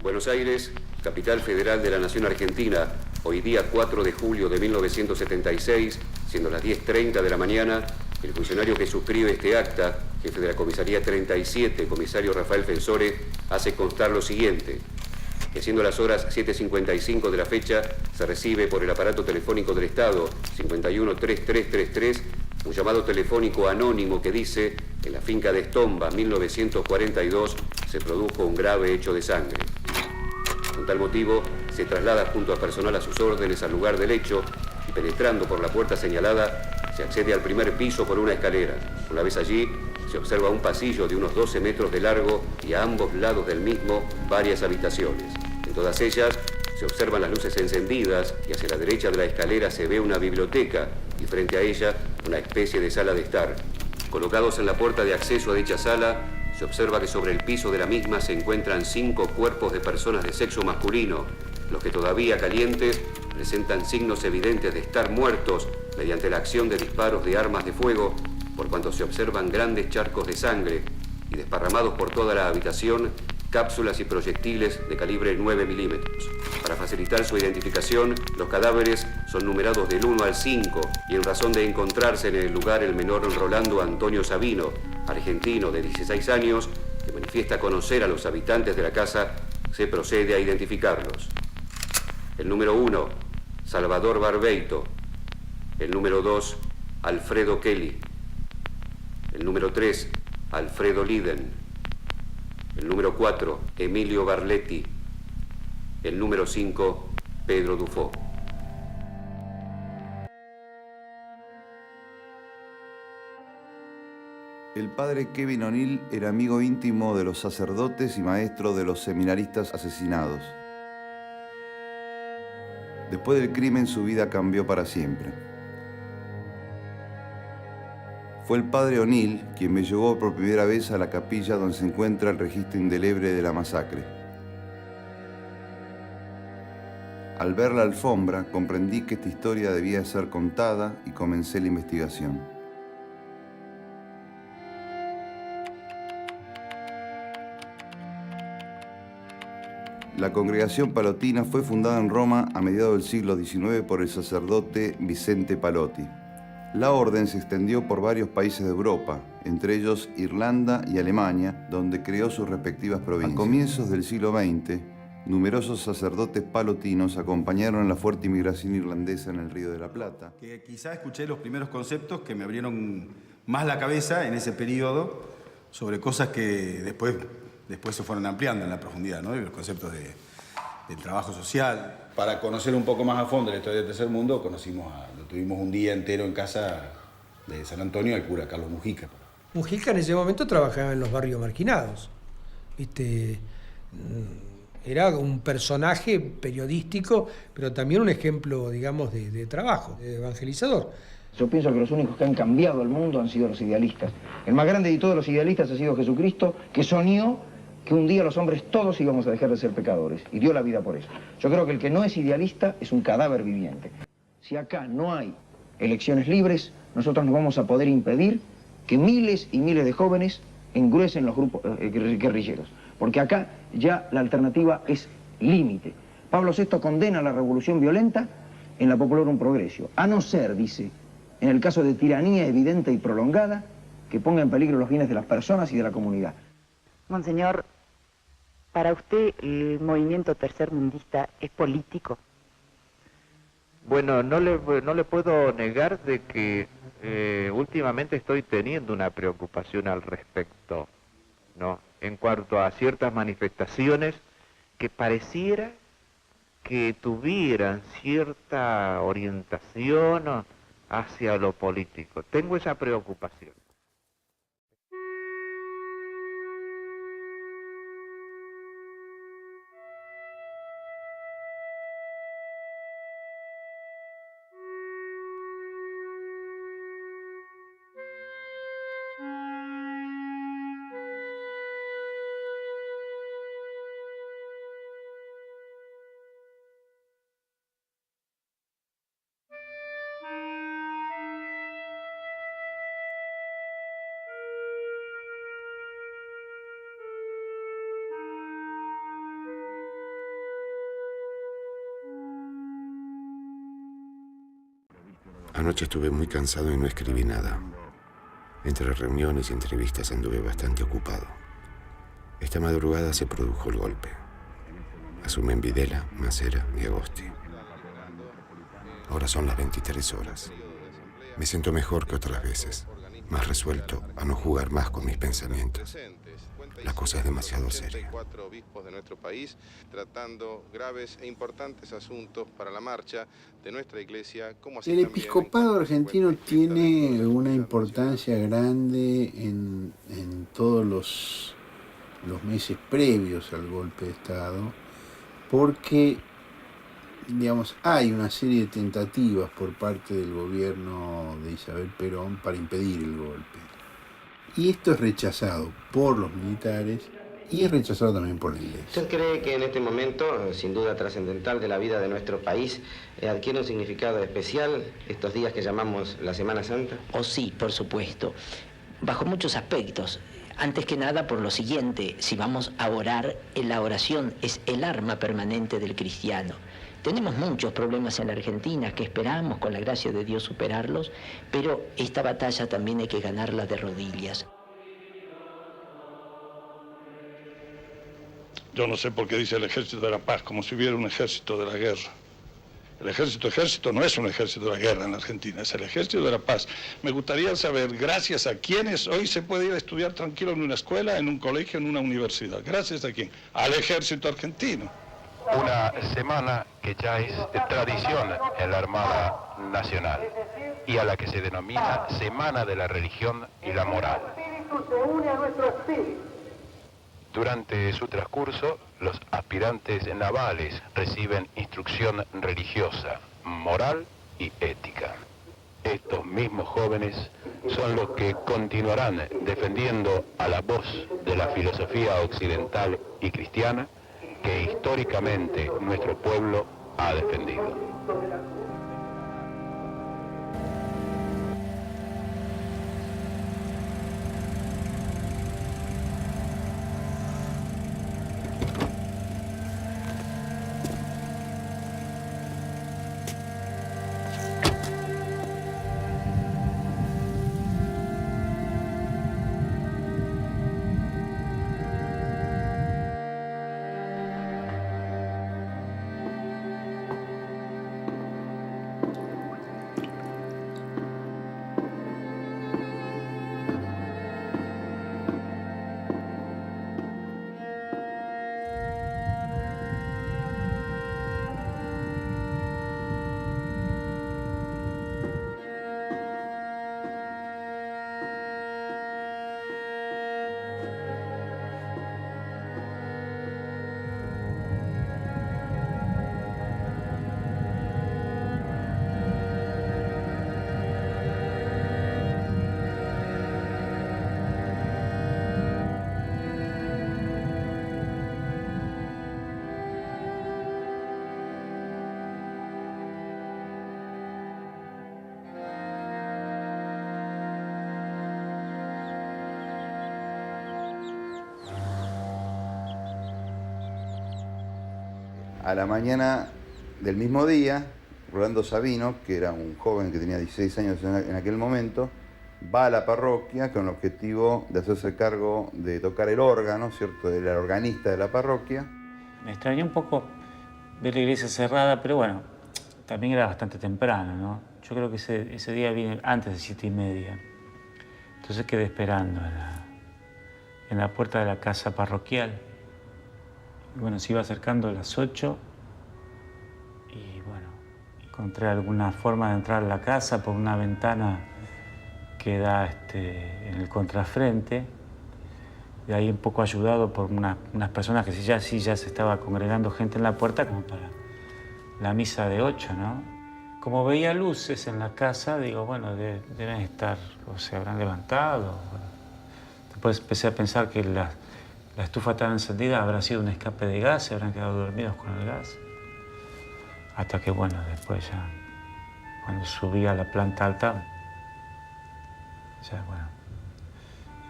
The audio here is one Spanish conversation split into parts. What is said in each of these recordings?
Buenos Aires, capital federal de la Nación Argentina, hoy día 4 de julio de 1976, siendo las 10:30 de la mañana, el funcionario que suscribe este acta, jefe de la Comisaría 37, comisario Rafael Fensore, hace constar lo siguiente: que siendo las horas 7:55 de la fecha, se recibe por el aparato telefónico del Estado 513333 un llamado telefónico anónimo que dice: en la finca de Estomba, 1942, se produjo un grave hecho de sangre. Con tal motivo, se traslada junto a personal a sus órdenes al lugar del hecho y, penetrando por la puerta señalada, se accede al primer piso por una escalera. Una vez allí, se observa un pasillo de unos 12 metros de largo y a ambos lados del mismo varias habitaciones. En todas ellas se observan las luces encendidas y hacia la derecha de la escalera se ve una biblioteca y frente a ella una especie de sala de estar. Colocados en la puerta de acceso a dicha sala, se observa que sobre el piso de la misma se encuentran 5 cuerpos de personas de sexo masculino, los que todavía calientes presentan signos evidentes de estar muertos mediante la acción de disparos de armas de fuego, por cuanto se observan grandes charcos de sangre y desparramados por toda la habitación cápsulas y proyectiles de calibre 9 milímetros. Para facilitar su identificación, los cadáveres son numerados del 1 al 5 y en razón de encontrarse en el lugar el menor Rolando Antonio Sabino, argentino de 16 años, que manifiesta conocer a los habitantes de la casa, se procede a identificarlos. El número 1, Salvador Barbeito. El número 2, Alfredo Kelly. El número 3, Alfredo Liden. El número 4, Emilio Barletti. El número 5, Pedro Dufo. El padre Kevin O'Neill era amigo íntimo de los sacerdotes y maestro de los seminaristas asesinados. Después del crimen, su vida cambió para siempre. Fue el padre O'Neill quien me llevó por primera vez a la capilla donde se encuentra el registro indeleble de la masacre. Al ver la alfombra, comprendí que esta historia debía ser contada y comencé la investigación. La congregación palotina fue fundada en Roma a mediados del siglo XIX por el sacerdote Vicente Palotti. La orden se extendió por varios países de Europa, entre ellos Irlanda y Alemania, donde creó sus respectivas provincias. A comienzos del siglo XX, numerosos sacerdotes palotinos acompañaron la fuerte inmigración irlandesa en el Río de la Plata. Que quizá escuché los primeros conceptos que me abrieron más la cabeza en ese periodo sobre cosas que después se fueron ampliando en la profundidad, ¿no? Y los conceptos del trabajo social. Para conocer un poco más a fondo la historia del Tercer Mundo, tuvimos un día entero en casa de San Antonio al cura Carlos Mujica. Mujica en ese momento trabajaba en los barrios marginados. Era un personaje periodístico, pero también un ejemplo, digamos, de trabajo, de evangelizador. Yo pienso que los únicos que han cambiado el mundo han sido los idealistas. El más grande de todos los idealistas ha sido Jesucristo, que soñó que un día los hombres todos íbamos a dejar de ser pecadores, y dio la vida por eso. Yo creo que el que no es idealista es un cadáver viviente. Si acá no hay elecciones libres, nosotros no vamos a poder impedir que miles y miles de jóvenes engruesen los grupos guerrilleros. Porque acá ya la alternativa es límite. Pablo VI condena la revolución violenta en la Populorum Progressio, a no ser, dice, en el caso de tiranía evidente y prolongada, que ponga en peligro los bienes de las personas y de la comunidad. Monseñor, ¿para usted el movimiento tercermundista es político? Bueno, no le puedo negar de que últimamente estoy teniendo una preocupación al respecto, ¿no? En cuanto a ciertas manifestaciones que pareciera que tuvieran cierta orientación hacia lo político. Tengo esa preocupación. Anoche estuve muy cansado y no escribí nada. Entre reuniones y entrevistas anduve bastante ocupado. Esta madrugada se produjo el golpe. Asumen Videla, Macera y Agosti. Ahora son las 23 horas. Me siento mejor que otras veces, más resuelto a no jugar más con mis pensamientos. La cosa es demasiado seria. 34 obispos de nuestro país tratando graves e importantes asuntos para la marcha de nuestra iglesia. El episcopado argentino tiene una importancia grande en todos los meses previos al golpe de Estado, porque, digamos, hay una serie de tentativas por parte del gobierno de Isabel Perón para impedir el golpe. Y esto es rechazado por los militares y es rechazado también por la Iglesia. ¿Usted cree que en este momento, sin duda trascendental de la vida de nuestro país, adquiere un significado especial estos días que llamamos la Semana Santa? Oh sí, por supuesto, bajo muchos aspectos. Antes que nada por lo siguiente, si vamos a orar, la oración es el arma permanente del cristiano. Tenemos muchos problemas en la Argentina que esperamos con la gracia de Dios superarlos, pero esta batalla también hay que ganarla de rodillas. Yo no sé por qué dice el ejército de la paz, como si hubiera un ejército de la guerra. El ejército no es un ejército de la guerra en la Argentina, es el ejército de la paz. Me gustaría saber, gracias a quiénes hoy se puede ir a estudiar tranquilo en una escuela, en un colegio, en una universidad. ¿Gracias a quién? Al ejército argentino. Una semana que ya es tradición en la Armada Nacional y a la que se denomina Semana de la Religión y la Moral. Durante su transcurso, los aspirantes navales reciben instrucción religiosa, moral y ética. Estos mismos jóvenes son los que continuarán defendiendo a la voz de la filosofía occidental y cristiana que históricamente nuestro pueblo ha defendido. A la mañana del mismo día, Rolando Sabino, que era un joven que tenía 16 años en aquel momento, va a la parroquia con el objetivo de hacerse cargo de tocar el órgano, ¿cierto? Era el organista de la parroquia. Me extrañó un poco ver la iglesia cerrada, pero bueno, también era bastante temprano, ¿no? Yo creo que ese día vine antes de 7:30. Entonces quedé esperando en la puerta de la casa parroquial. Y bueno, se iba acercando a las 8 y bueno, encontré alguna forma de entrar a la casa por una ventana que da en el contrafrente. De ahí un poco ayudado por unas personas que ya se estaba congregando gente en la puerta como para la misa de 8, ¿no? Como veía luces en la casa, digo, bueno, deben estar, o se habrán levantado. Bueno. Después empecé a pensar que la estufa tan encendida habrá sido un escape de gas, se habrán quedado dormidos con el gas. Hasta que, bueno, después ya, cuando subí a la planta alta, ya, bueno,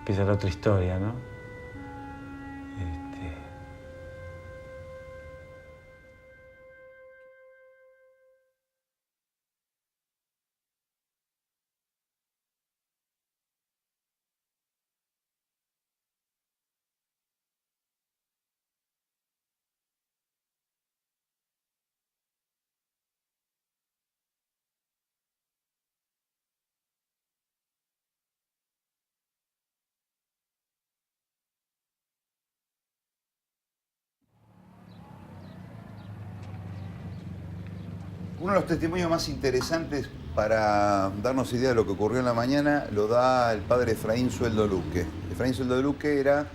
empieza la otra historia, ¿no? Uno de los testimonios más interesantes para darnos idea de lo que ocurrió en la mañana lo da el padre Efraín Sueldo Luque. Efraín Sueldo Luque era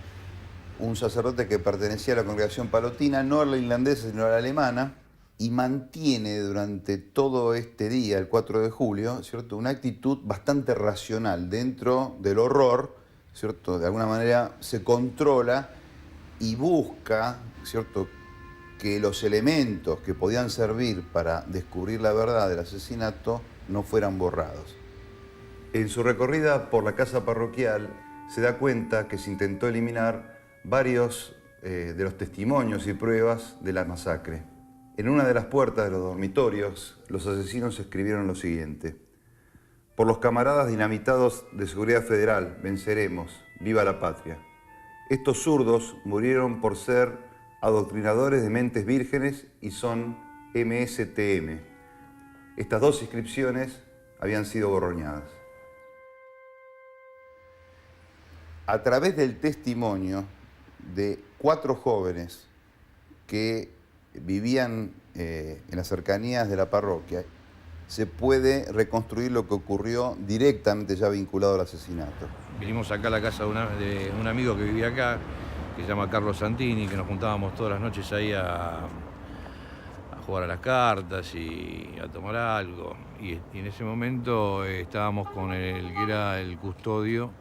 un sacerdote que pertenecía a la congregación palotina, no a la irlandesa, sino a la alemana, y mantiene durante todo este día, el 4 de julio, ¿cierto?, una actitud bastante racional dentro del horror, ¿cierto? De alguna manera se controla y busca, ¿cierto?, que los elementos que podían servir para descubrir la verdad del asesinato no fueran borrados. En su recorrida por la casa parroquial se da cuenta que se intentó eliminar varios de los testimonios y pruebas de la masacre. En una de las puertas de los dormitorios, los asesinos escribieron lo siguiente: por los camaradas dinamitados de Seguridad Federal, venceremos, viva la patria. Estos zurdos murieron por ser adoctrinadores de mentes vírgenes y son MSTM. Estas dos inscripciones habían sido borroñadas. A través del testimonio de 4 jóvenes que vivían en las cercanías de la parroquia, se puede reconstruir lo que ocurrió directamente ya vinculado al asesinato. Vinimos acá a la casa de un amigo que vivía acá, que se llama Carlos Santini, que nos juntábamos todas las noches ahí a jugar a las cartas y a tomar algo. Y en ese momento estábamos con el que era el custodio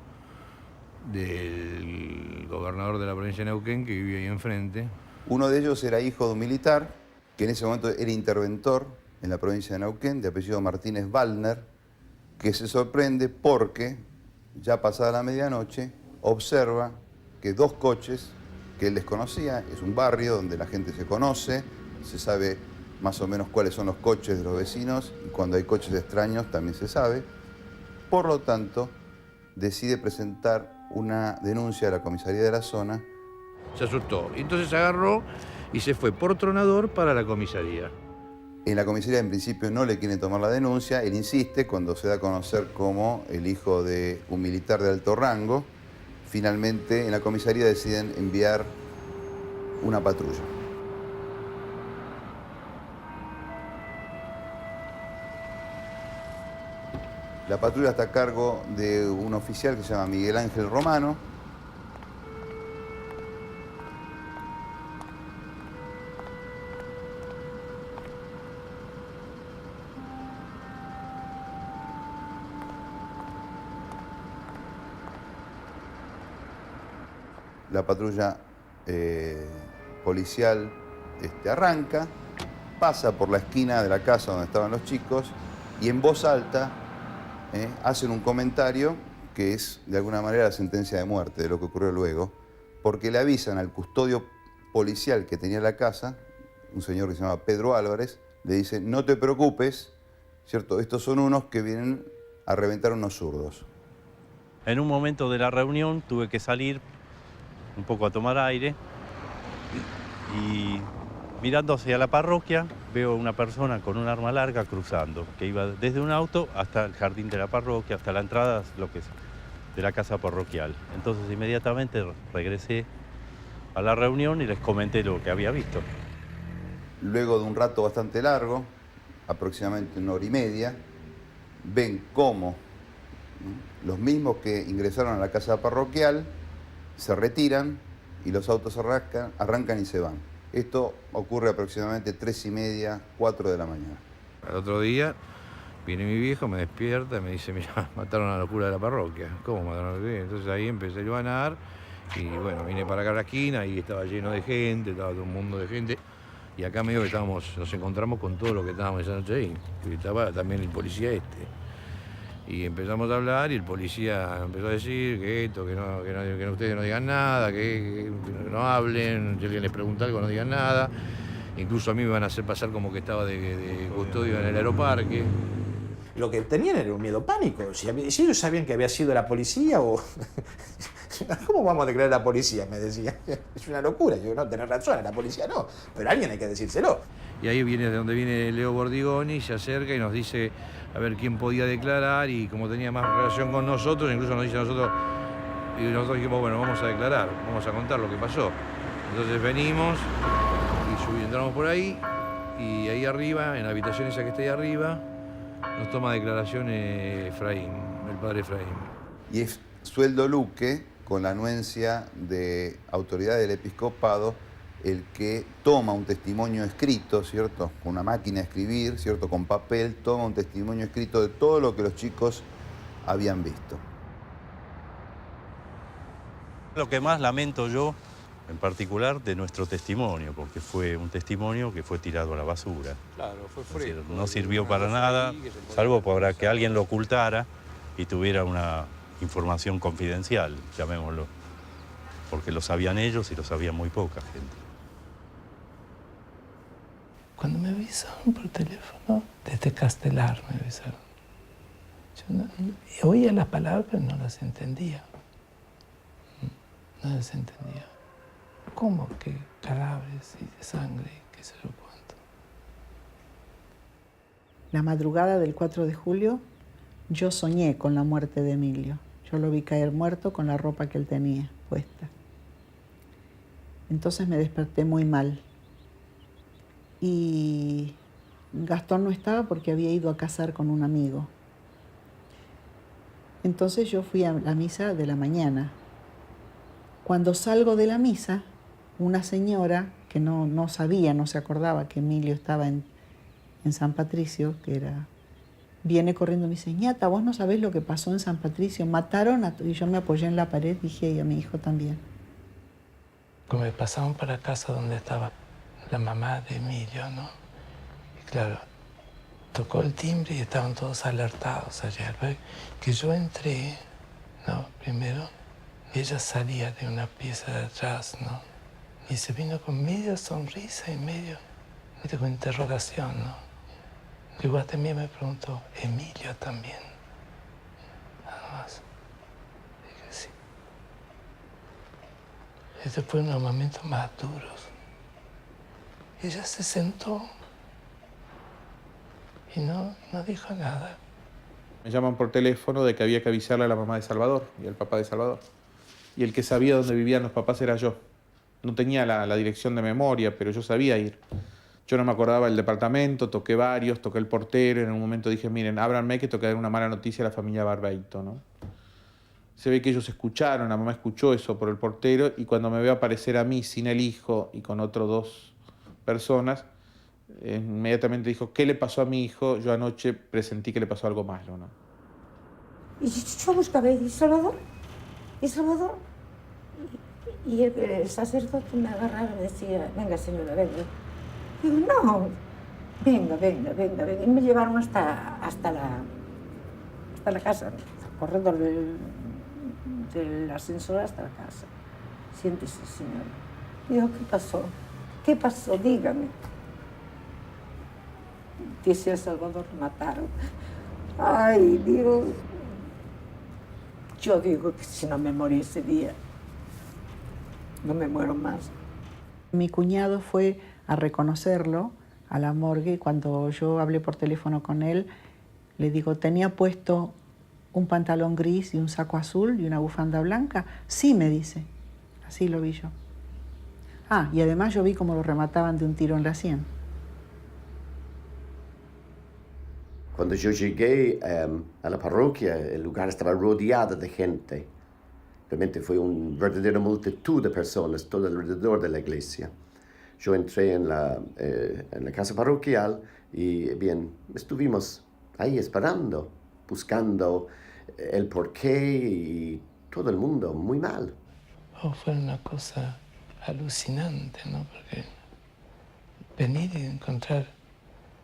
del gobernador de la provincia de Neuquén, que vivía ahí enfrente. Uno de ellos era hijo de un militar, que en ese momento era interventor en la provincia de Neuquén, de apellido Martínez Wallner, que se sorprende porque, ya pasada la medianoche, observa que 2 coches que él desconocía, es un barrio donde la gente se conoce, se sabe más o menos cuáles son los coches de los vecinos, y cuando hay coches extraños también se sabe. Por lo tanto, decide presentar una denuncia a la comisaría de la zona. Se asustó, entonces agarró y se fue por Tronador para la comisaría. En la comisaría en principio no le quieren tomar la denuncia, él insiste cuando se da a conocer como el hijo de un militar de alto rango. Finalmente en la comisaría deciden enviar una patrulla. La patrulla está a cargo de un oficial que se llama Miguel Ángel Romano. La patrulla policial arranca, pasa por la esquina de la casa donde estaban los chicos y en voz alta hacen un comentario que es de alguna manera la sentencia de muerte de lo que ocurrió luego, porque le avisan al custodio policial que tenía la casa, un señor que se llama Pedro Álvarez, le dice: no te preocupes, ¿cierto? Estos son unos que vienen a reventar unos zurdos. En un momento de la reunión tuve que salir un poco a tomar aire y mirando hacia la parroquia veo una persona con un arma larga cruzando, que iba desde un auto hasta el jardín de la parroquia, hasta la entrada de la casa parroquial. Entonces inmediatamente regresé a la reunión y les comenté lo que había visto. Luego de un rato bastante largo, aproximadamente 1 hora y media, ven cómo los mismos que ingresaron a la casa parroquial se retiran y los autos arrancan y se van. Esto ocurre aproximadamente 3:30, 4 de la mañana. Al otro día viene mi viejo, me despierta y me dice: mira, mataron a la cura de la parroquia. ¿Cómo mataron a la cura? Entonces ahí empecé a iluminar y bueno, vine para acá a la esquina y estaba lleno de gente, estaba todo un mundo de gente. Y acá medio que nos encontramos con todo lo que estábamos esa noche ahí. Y estaba también el policía Y empezamos a hablar y el policía empezó a decir que esto, que ustedes no digan nada, que no hablen, si alguien les pregunta algo no digan nada. Incluso a mí me van a hacer pasar como que estaba de custodio en el aeroparque. Lo que tenían era un miedo pánico. Si ellos sabían que había sido la policía o... ¿Cómo vamos a declarar a la policía? Me decía. Es una locura. Yo no, tenés razón, a la policía no. Pero a alguien hay que decírselo. Y ahí viene de donde viene Leo Bordigoni, se acerca y nos dice a ver quién podía declarar, y como tenía más relación con nosotros, incluso nos dice a nosotros, y nosotros dijimos, bueno, vamos a declarar, vamos a contar lo que pasó. Entonces venimos y entramos por ahí Y ahí arriba, en la habitación esa que está ahí arriba, nos toma declaraciones Efraín, el padre Efraín. Y es Sueldo Luque, con la anuencia de autoridad del episcopado, el que toma un testimonio escrito, ¿cierto? Con una máquina de escribir, ¿cierto? Con papel, toma un testimonio escrito de todo lo que los chicos habían visto. Lo que más lamento yo, en particular, de nuestro testimonio, porque fue un testimonio que fue tirado a la basura. Claro, fue Es decir, no sirvió para nada, salvo para que alguien lo ocultara y tuviera una información confidencial, llamémoslo. Porque lo sabían ellos y lo sabía muy poca gente. Cuando me avisaron por teléfono, desde Castelar me avisaron. Yo oía las palabras, pero no las entendía. No las entendía. ¿Cómo que cadáveres y de sangre, qué sé yo cuánto? La madrugada del 4 de julio, yo soñé con la muerte de Emilio. Yo lo vi caer muerto con la ropa que él tenía puesta. Entonces me desperté muy mal. Y Gastón no estaba porque había ido a cazar con un amigo. Entonces yo fui a la misa de la mañana. Cuando salgo de la misa, una señora que no sabía, no se acordaba que Emilio estaba en San Patricio, viene corriendo y me dice, ñata, vos no sabés lo que pasó en San Patricio, mataron a... Y yo me apoyé en la pared, dije, y a mi hijo también. Como me pasaron para casa donde estaba la mamá de Emilio, ¿no? Y claro, tocó el timbre y estaban todos alertados allá. Que yo entré, ¿no? Primero, y ella salía de una pieza de atrás, ¿no? Y se vino con media sonrisa y medio, con interrogación, ¿no? Igual también me preguntó, ¿Emilio también? Nada más. Dije, sí. Este fue uno de los momentos más duros. Ella se sentó y no dijo nada. Me llaman por teléfono de que había que avisarle a la mamá de Salvador y al papá de Salvador. Y el que sabía dónde vivían los papás era yo. No tenía la dirección de memoria, pero yo sabía ir. Yo no me acordaba del departamento, toqué varios, toqué el portero. En un momento dije, miren, ábranme que tengo que dar una mala noticia a la familia Barbeito, ¿no? Se ve que ellos escucharon, la mamá escuchó eso por el portero, y cuando me veo aparecer a mí sin el hijo y con otros 2 personas, inmediatamente dijo, ¿qué le pasó a mi hijo? Yo anoche presentí que le pasó algo malo, ¿no? Y yo buscaba, ¿y Salvador? ¿Y Salvador? Y el sacerdote me agarraba y me decía, venga señora, venga. Digo, no, venga. Y me llevaron hasta la casa, corredor del ascensor hasta la casa. Siéntese, señora. Digo, ¿qué pasó? Dígame. Dice a Salvador, mataron. Ay, Dios. Yo digo que si no me morí ese día, no me muero más. Mi cuñado fue a reconocerlo a la morgue y cuando yo hablé por teléfono con él, le digo, ¿tenía puesto un pantalón gris y un saco azul y una bufanda blanca? Sí, me dice. Así lo vi yo. Ah, y además yo vi cómo lo remataban de un tiro en la sien. Cuando yo llegué a la parroquia, el lugar estaba rodeado de gente. Realmente fue una verdadera multitud de personas todo alrededor de la iglesia. Yo entré en la casa parroquial y bien, estuvimos ahí esperando, buscando el porqué y todo el mundo muy mal. Fue una cosa alucinante, ¿no? Porque venir y encontrar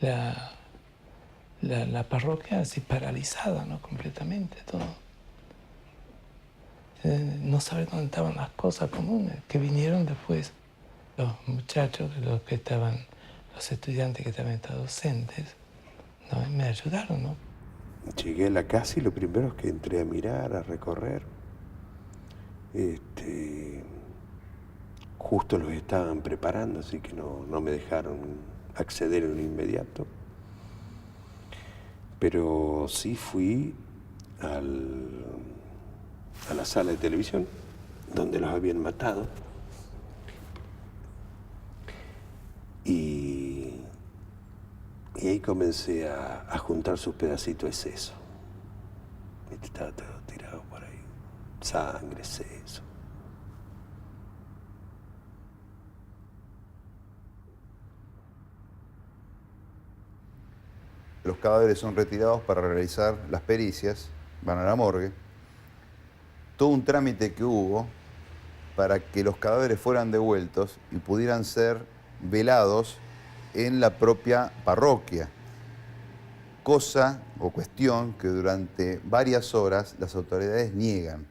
la parroquia así paralizada, ¿no? Completamente, todo. No saber dónde estaban las cosas comunes que vinieron después. Los muchachos, los estudiantes que también estaban docentes, ¿no? Me ayudaron, ¿no? Llegué a la casa y lo primero es que entré a mirar, a recorrer. Justo los estaban preparando, así que no me dejaron acceder en inmediato. Pero sí fui a la sala de televisión, donde los habían matado. Y comencé a juntar sus pedacitos de seso. Estaba todo tirado por ahí. Sangre, seso. Los cadáveres son retirados para realizar las pericias, van a la morgue. Todo un trámite que hubo para que los cadáveres fueran devueltos y pudieran ser velados en la propia parroquia. Cosa o cuestión que durante varias horas las autoridades niegan.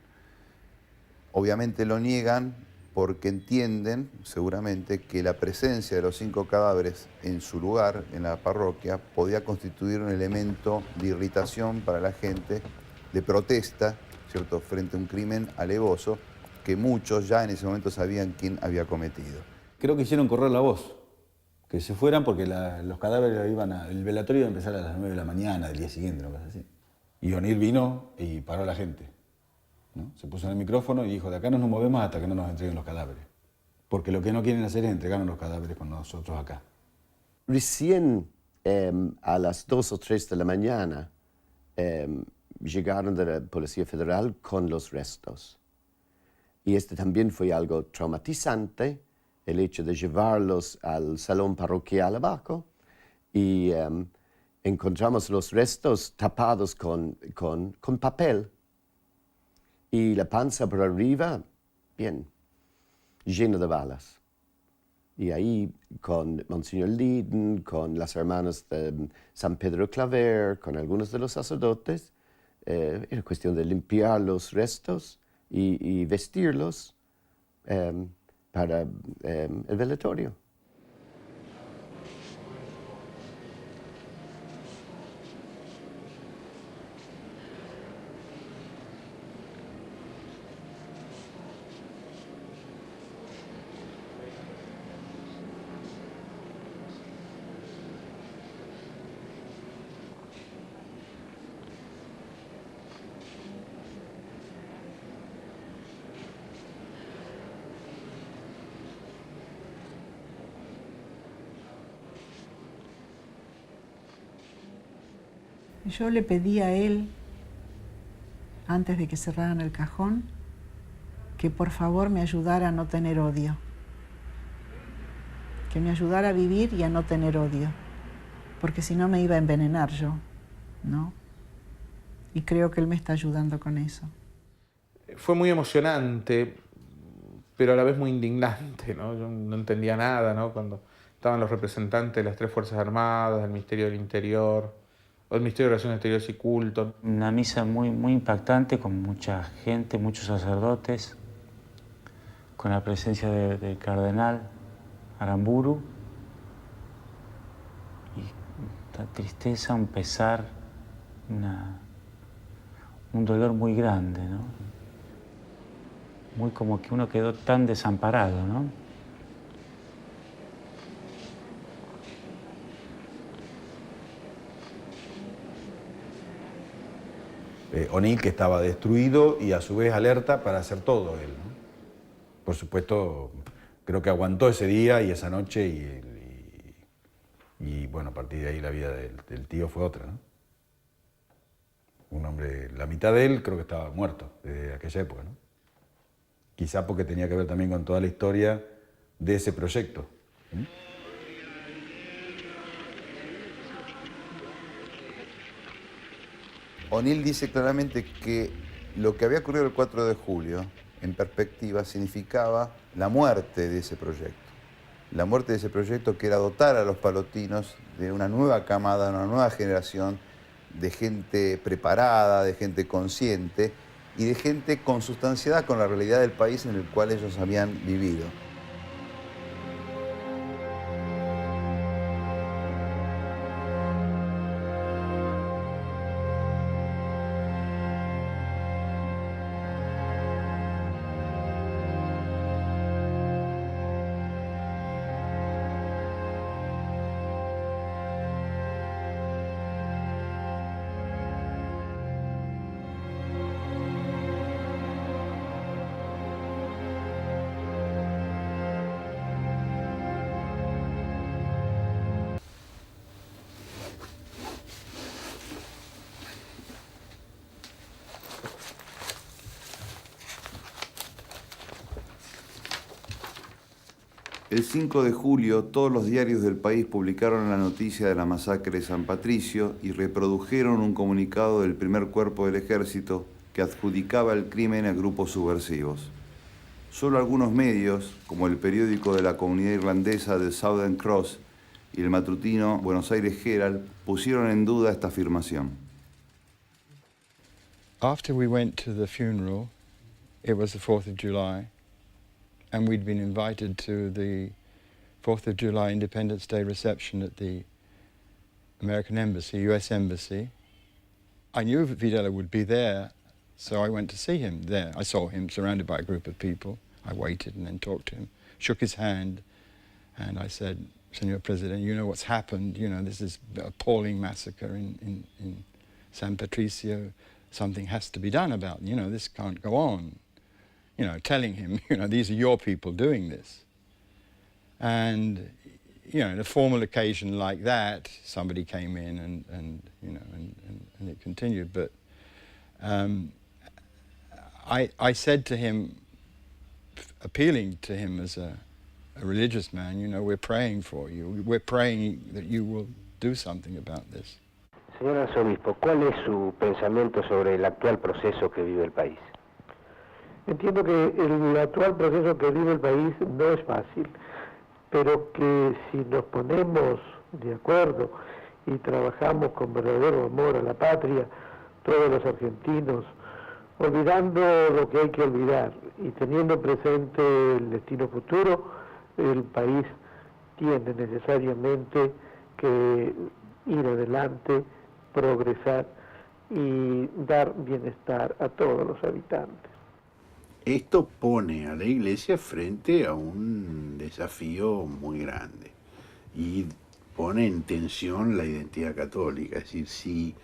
Obviamente lo niegan porque entienden, seguramente, que la presencia de los 5 cadáveres en su lugar, en la parroquia, podía constituir un elemento de irritación para la gente, de protesta, ¿cierto?, frente a un crimen alevoso que muchos ya en ese momento sabían quién había cometido. Creo que hicieron correr la voz, que se fueran porque los cadáveres el velatorio iba a empezar a las 9 de la mañana del día siguiente, una cosa así. Y O'Neill vino y paró a la gente, ¿no? Se puso en el micrófono y dijo, de acá no nos movemos hasta que no nos entreguen los cadáveres. Porque lo que no quieren hacer es entregarnos los cadáveres con nosotros acá. Recién a las 2 o 3 de la mañana llegaron de la Policía Federal con los restos. Y este también fue algo traumatizante, el hecho de llevarlos al salón parroquial abajo y encontramos los restos tapados con papel y la panza por arriba, bien, lleno de balas. Y ahí con Monseñor Leiden, con las hermanas de San Pedro Claver, con algunos de los sacerdotes, era cuestión de limpiar los restos y vestirlos para el velatorio. Yo le pedí a él, antes de que cerraran el cajón, que por favor me ayudara a no tener odio. Que me ayudara a vivir y a no tener odio. Porque si no me iba a envenenar yo, ¿no? Y creo que él me está ayudando con eso. Fue muy emocionante, pero a la vez muy indignante, ¿no? Yo no entendía nada, ¿no? Cuando estaban los representantes de las 3 Fuerzas Armadas, del Ministerio del Interior, o el Ministerio de Relaciones Exteriores y Culto. Una misa muy, muy impactante, con mucha gente, muchos sacerdotes, con la presencia del cardenal Aramburu, y la tristeza, un pesar, un dolor muy grande, ¿no? Muy como que uno quedó tan desamparado, ¿no? O'Neill, que estaba destruido y a su vez alerta para hacer todo él, ¿no? Por supuesto, creo que aguantó ese día y esa noche y bueno, a partir de ahí la vida del tío fue otra, ¿no? Un hombre, la mitad de él creo que estaba muerto desde aquella época, ¿no? Quizá porque tenía que ver también con toda la historia de ese proyecto. O'Neill dice claramente que lo que había ocurrido el 4 de julio, en perspectiva, significaba la muerte de ese proyecto. La muerte de ese proyecto que era dotar a los palotinos de una nueva camada, una nueva generación de gente preparada, de gente consciente y de gente consustanciada con la realidad del país en el cual ellos habían vivido. El 5 de julio, todos los diarios del país publicaron la noticia de la masacre de San Patricio y reprodujeron un comunicado del primer cuerpo del ejército que adjudicaba el crimen a grupos subversivos. Solo algunos medios, como el periódico de la comunidad irlandesa The Southern Cross y el matutino Buenos Aires Herald, pusieron en duda esta afirmación. After we went to the funeral, it was the 4th of July, and we'd been invited to the 4th of July Independence Day reception at the American Embassy, US Embassy. I knew Videla would be there, so I went to see him there. I saw him surrounded by a group of people. I waited and then talked to him, shook his hand, and I said, Senor President, you know what's happened. You know, this is an appalling massacre in San Patricio. Something has to be done about it. You know, this can't go on. You know, telling him, you know, these are your people doing this. And, you know, in a formal occasion like that, somebody came in and you know, and it continued. But I said to him, appealing to him as a religious man, you know, we're praying for you. We're praying that you will do something about this. Señor arzobispo, ¿cuál es su pensamiento sobre el actual proceso que vive el país? Entiendo que el actual proceso que vive el país no es fácil, pero que si nos ponemos de acuerdo y trabajamos con verdadero amor a la patria, todos los argentinos, olvidando lo que hay que olvidar y teniendo presente el destino futuro, el país tiene necesariamente que ir adelante, progresar y dar bienestar a todos los habitantes. Esto pone a la Iglesia frente a un desafío muy grande y pone en tensión la identidad católica. Es decir, si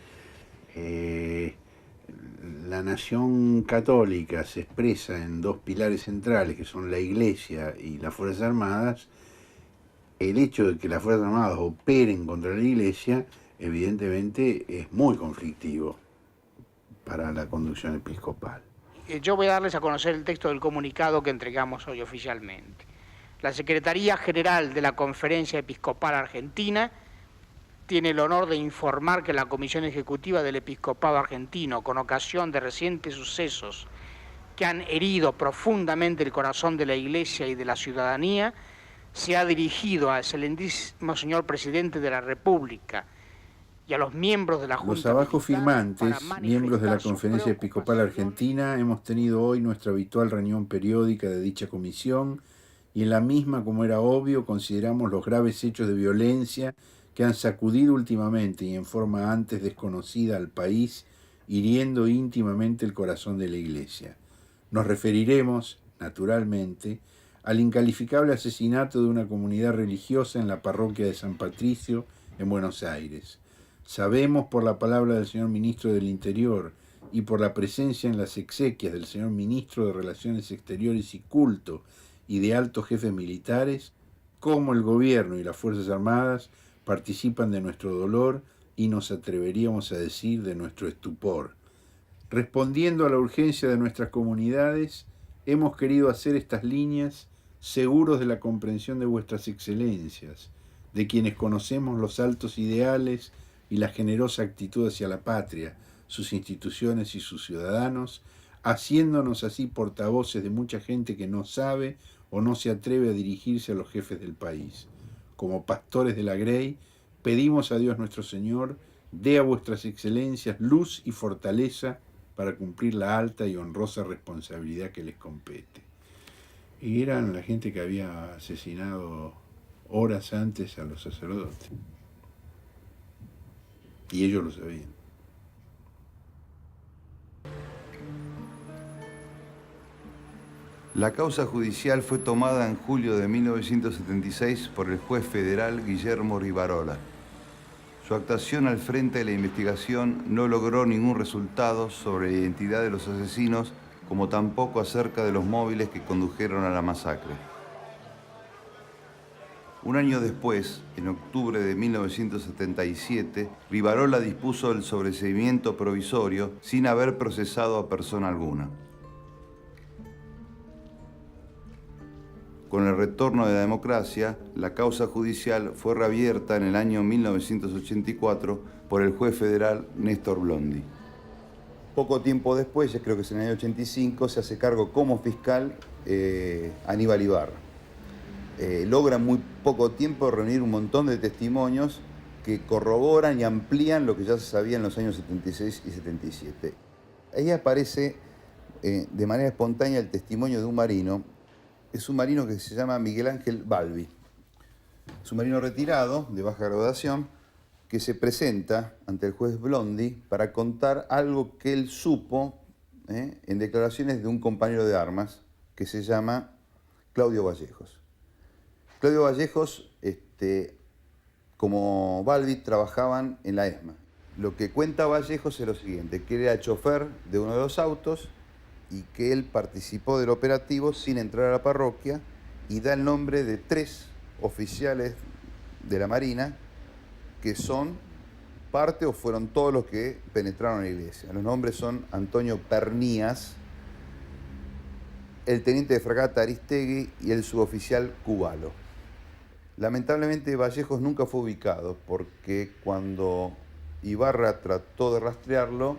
la nación católica se expresa en dos pilares centrales, que son la Iglesia y las Fuerzas Armadas, el hecho de que las Fuerzas Armadas operen contra la Iglesia, evidentemente, es muy conflictivo para la conducción episcopal. Yo voy a darles a conocer el texto del comunicado que entregamos hoy oficialmente. La Secretaría General de la Conferencia Episcopal Argentina tiene el honor de informar que la Comisión Ejecutiva del Episcopado Argentino, con ocasión de recientes sucesos que han herido profundamente el corazón de la Iglesia y de la ciudadanía, se ha dirigido al excelentísimo señor Presidente de la República y a los miembros de la Junta. Los abajo firmantes, miembros de la Conferencia Episcopal Argentina, hemos tenido hoy nuestra habitual reunión periódica de dicha comisión y en la misma, como era obvio, consideramos los graves hechos de violencia que han sacudido últimamente y en forma antes desconocida al país, hiriendo íntimamente el corazón de la Iglesia. Nos referiremos, naturalmente, al incalificable asesinato de una comunidad religiosa en la parroquia de San Patricio, en Buenos Aires. Sabemos por la palabra del señor Ministro del Interior y por la presencia en las exequias del señor Ministro de Relaciones Exteriores y Culto y de altos jefes militares, cómo el gobierno y las Fuerzas Armadas participan de nuestro dolor y nos atreveríamos a decir de nuestro estupor. Respondiendo a la urgencia de nuestras comunidades, hemos querido hacer estas líneas seguros de la comprensión de vuestras excelencias, de quienes conocemos los altos ideales y la generosa actitud hacia la patria, sus instituciones y sus ciudadanos, haciéndonos así portavoces de mucha gente que no sabe o no se atreve a dirigirse a los jefes del país. Como pastores de la Grey, pedimos a Dios nuestro Señor, dé a vuestras excelencias luz y fortaleza para cumplir la alta y honrosa responsabilidad que les compete. Y eran la gente que había asesinado horas antes a los sacerdotes. Y ellos lo sabían. La causa judicial fue tomada en julio de 1976 por el juez federal Guillermo Rivarola. Su actuación al frente de la investigación no logró ningún resultado sobre la identidad de los asesinos, como tampoco acerca de los móviles que condujeron a la masacre. Un año después, en octubre de 1977, Rivarola dispuso el sobreseimiento provisorio sin haber procesado a persona alguna. Con el retorno de la democracia, la causa judicial fue reabierta en el año 1984 por el juez federal Néstor Blondi. Poco tiempo después, ya creo que es en el año 85, se hace cargo como fiscal Aníbal Ibarra. Logra en muy poco tiempo reunir un montón de testimonios que corroboran y amplían lo que ya se sabía en los años 76 y 77. Ahí aparece de manera espontánea el testimonio de un marino. Es un marino que se llama Miguel Ángel Balbi. Es un marino retirado, de baja graduación, que se presenta ante el juez Blondi para contar algo que él supo en declaraciones de un compañero de armas que se llama Claudio Vallejos. Claudio Vallejos, como Balbi, trabajaban en la ESMA. Lo que cuenta Vallejos es lo siguiente, que él era chofer de uno de los autos y que él participó del operativo sin entrar a la parroquia y da el nombre de 3 oficiales de la Marina que son parte o fueron todos los que penetraron en la iglesia. Los nombres son Antonio Pernías, el teniente de fragata Aristegui y el suboficial Cubalo. Lamentablemente Vallejos nunca fue ubicado porque cuando Ibarra trató de rastrearlo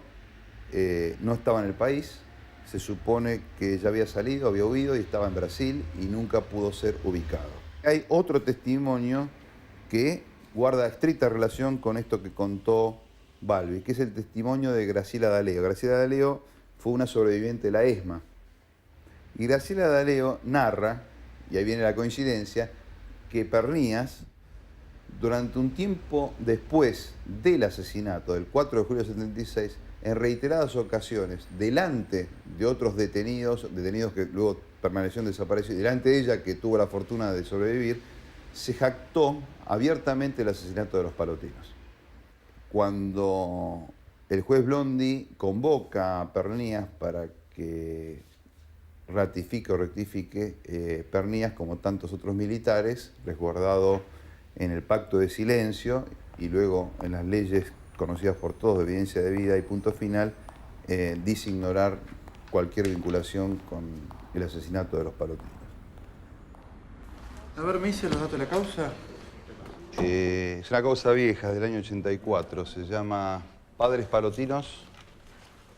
no estaba en el país. Se supone que ya había salido, había huido y estaba en Brasil y nunca pudo ser ubicado. Hay otro testimonio que guarda estricta relación con esto que contó Balbi, que es el testimonio de Graciela D'Aleo. Graciela D'Aleo fue una sobreviviente de la ESMA. Y Graciela D'Aleo narra, y ahí viene la coincidencia, que Pernías, durante un tiempo después del asesinato del 4 de julio de 76, en reiteradas ocasiones, delante de otros detenidos que luego permanecieron desaparecidos, delante de ella, que tuvo la fortuna de sobrevivir, se jactó abiertamente el asesinato de los palotinos. Cuando el juez Blondi convoca a Pernías para que ratifique o rectifique, Pernías, como tantos otros militares, resguardado en el pacto de silencio y luego en las leyes conocidas por todos de evidencia de vida y punto final, dice ignorar cualquier vinculación con el asesinato de los palotinos. A ver, ¿me dice los datos de la causa? Es una causa vieja, del año 84. Se llama Padres Palotinos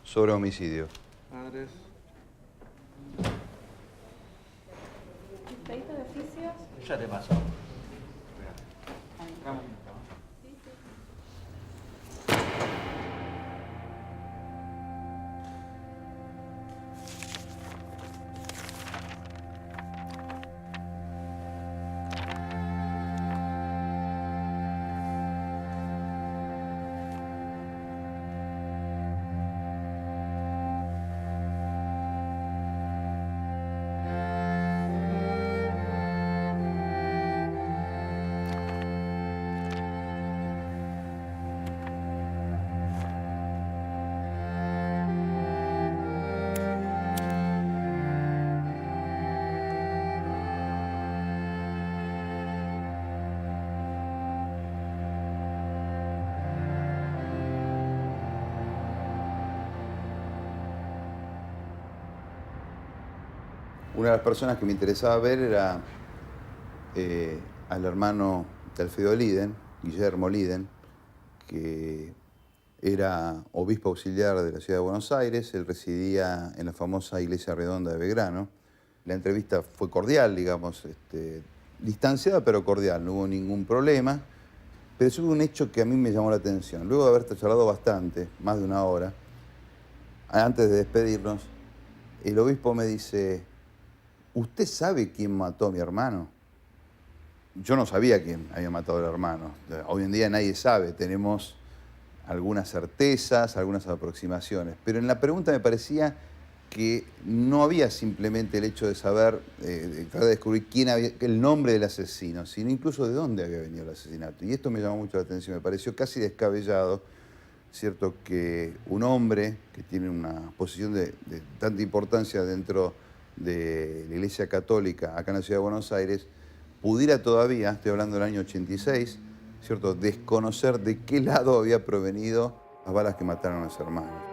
sobre homicidio. Padres. ¿Expedito de oficios? Ya te paso. Una de las personas que me interesaba ver era al hermano de Alfredo Liden, Guillermo Liden, que era obispo auxiliar de la ciudad de Buenos Aires. Él residía en la famosa Iglesia Redonda de Belgrano. La entrevista fue cordial, digamos, distanciada pero cordial, no hubo ningún problema. Pero hubo un hecho que a mí me llamó la atención. Luego de haber charlado bastante, más de una hora, antes de despedirnos, el obispo me dice: ¿usted sabe quién mató a mi hermano? Yo no sabía quién había matado al hermano. Hoy en día nadie sabe, tenemos algunas certezas, algunas aproximaciones. Pero en la pregunta me parecía que no había simplemente el hecho de saber, de tratar de descubrir quién había, el nombre del asesino, sino incluso de dónde había venido el asesinato. Y esto me llamó mucho la atención, me pareció casi descabellado, cierto, que un hombre que tiene una posición de tanta importancia dentro de la Iglesia Católica acá en la ciudad de Buenos Aires, pudiera todavía, estoy hablando del año 86, ¿cierto?, desconocer de qué lado había provenido las balas que mataron a los hermanos.